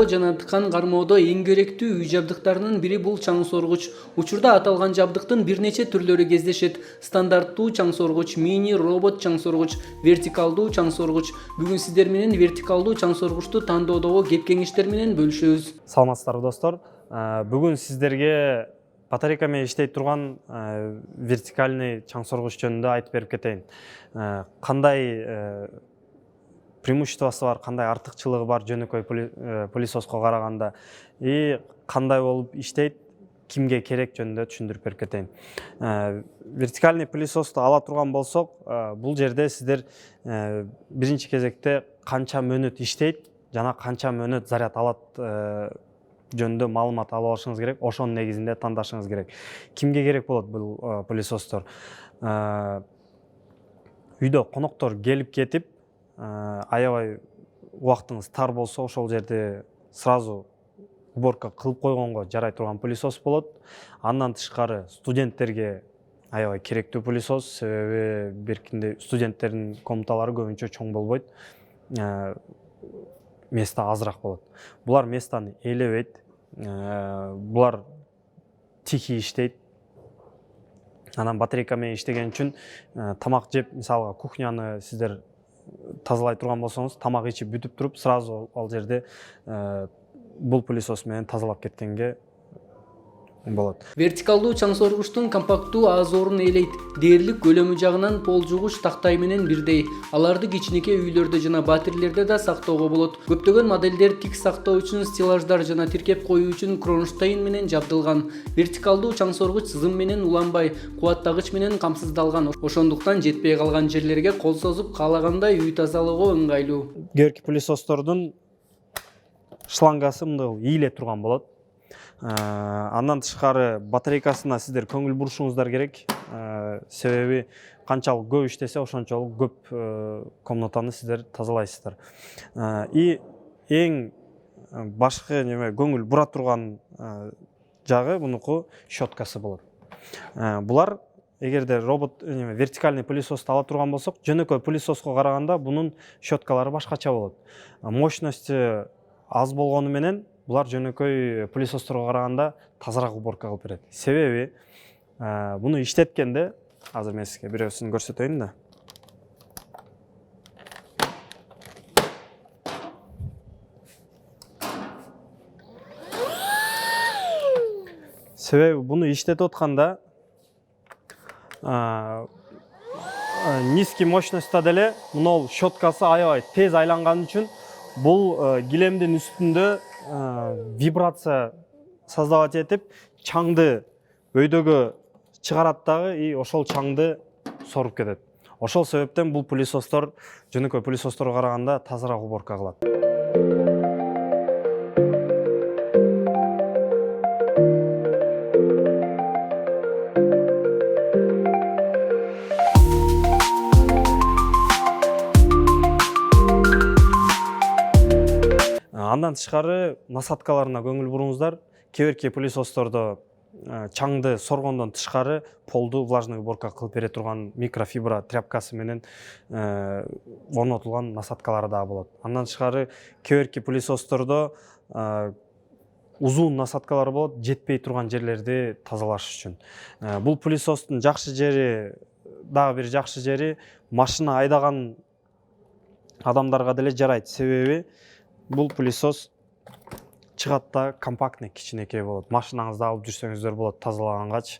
кармоо жана ткан кармоодо эң керектүү үй жабдыктарынын бири бул чаң соргуч. Учурда аталган жабдыктын бир нече түрлөрү кездешет. Стандарттуу чаң соргуч, мини робот чаң соргуч, вертикалдуу чаң соргуч. Бүгүн сиздер менен вертикалдуу чаң соргучту тандоодогу кеп-кеңештер менен бөлүшөбүз. Саламатсыздарбы достор. Бүгүн сиздерге батарейка менен иштей турган вертикальный чаң соргуч жөнүндө айтып берип кетейин. Кандай преимуществосы бар, кандай артыкчылыгы бар жөнөкөй пылесоско караганда и кандай болуп иштейт, кимге керек жөнүндө түшүндүрүп берип кетейин. Вертикальный пылесосту ала турган болсок, бул жерде сиздер биринчи кезекте канча мөөнөт иштейт жана канча мөөнөт заряд алат жөнүндө маалымат алып алышыңыз керек. Ошонун негизинде тандашыңыз керек. Кимге керек болот бул пылесостор? Үйдө коноктор келип кетип, аябай убактыңыз тар болсо, ошол жерде сразу уборка кылып койгонго жарай турган пылесос болот. Андан тышкары студенттерге аябай керектүү пылесос, себеби беркинде студенттердин комнаталары көбүнчө чоң болбойт. Места азыраак болот. Булар местаны ээлебейт. Булар тихий иштейт. Анан батарейка менен иштеген үчүн тамак жеп, мисалга кухняны сиздер тазалай турган болсоңуз, тамак ичип бүтүп туруп, сразу ал жерде бул пылесос менен тазалап кеткенге болот. Вертикалдуу чаң соргучтун компакттуу аз орун ээлейт. Дээрлик көлөмү жагынан пол жугуч тактай менен бирдей. Аларды кичинекей үйлөрдө жана батирелерде да сактоого болот. Көптөгөн модельдер тик сактоо үчүн стеллаждар жана тиркеп коюу үчүн кронштейн менен жабдылган. Вертикалдуу чаң соргуч сызым менен уланбай, кубаттагыч менен камсыздалган. Ошондуктан жетпей калган жерлерге кол созуп каалагандай үй тазалоого ыңгайлуу. Кээки пылесостордун шлангасы мындай ийиле турган болот. Андан тышкары батарейкасына сиздер көңүл бурушуңуздар керек. Себеби канчалык көп иштесе, ошончолук көп комнатаны сиздер тазалайсыздар. И эң башкы көңүл бура турган жагы мунуку щеткасы болот. Булар эгерде робот вертикальный пылесосту ала турган болсок, жөнөкөй пылесоско караганда бунун щеткалары башкача болот. Мощности аз болгону менен булар жөнөкөй пылесосторго караганда тазараак уборка кылып берет. Себеби буну иштеткенде, азыр мен сизге бирөөсүн көрсөтөйүн да. Себеби буну иштетип атканда низкий мощностьта деле мынол щеткасы аябай тез айланган үчүн бул килемдин үстүндө вибрация создавать этип, чаңды өйдөгө чыгарат дагы, и ошол чаңды соруп кетет. Ошол себептен бул пылесостор жөнөкөй пылесосторго караганда тазараак уборка кылат. Андан тышкары насадкаларына көңүл буруңуздар. Кээ пылесостордо чаңды соргондон тышкары полду влажный уборка кылып бере турган микрофибра тряпкасы менен орнотулган насадкалары да болот. Андан тышкары кээ пылесостордо узун насадкалары болот, жетпей турган жерлерди тазалаш үчүн. Бул пылесостун жакшы жери, дагы бир жакшы жери, машина айдаган адамдарга деле жарайт. Себеби бул пылесос чыгат да компактный, кичинекей болот. Машинаңызды алып жүрсөңүздөр болот тазалагангач.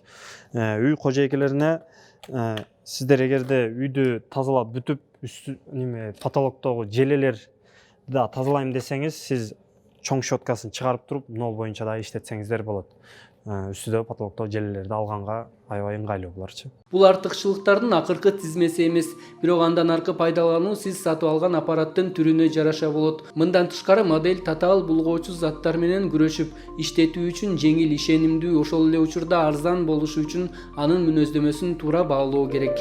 Үй кожойкелерине сиздер эгерде үйдү тазалап бүтүп, потолоктогу желелерди да тазалайм десеңиз, сиз чоң щеткасын чыгарып туруп, нол боюнча да иштетсеңиздер болот. Үстүдө потолоктогу желелерди алганга аябай ыңгайлуу буларчы. Бул артыкчылыктардын акыркы тизмеси эмес, бирок андан аркы пайдалануу сиз сатып алган аппараттын түрүнө жараша болот. Мындан тышкары модель татаал булгоочу заттар менен күрөшүп, иштетүү үчүн жеңил, ишенимдүү, ошол эле учурда арзан болушу үчүн анын мүнөздөмөсүн туура баалоо керек.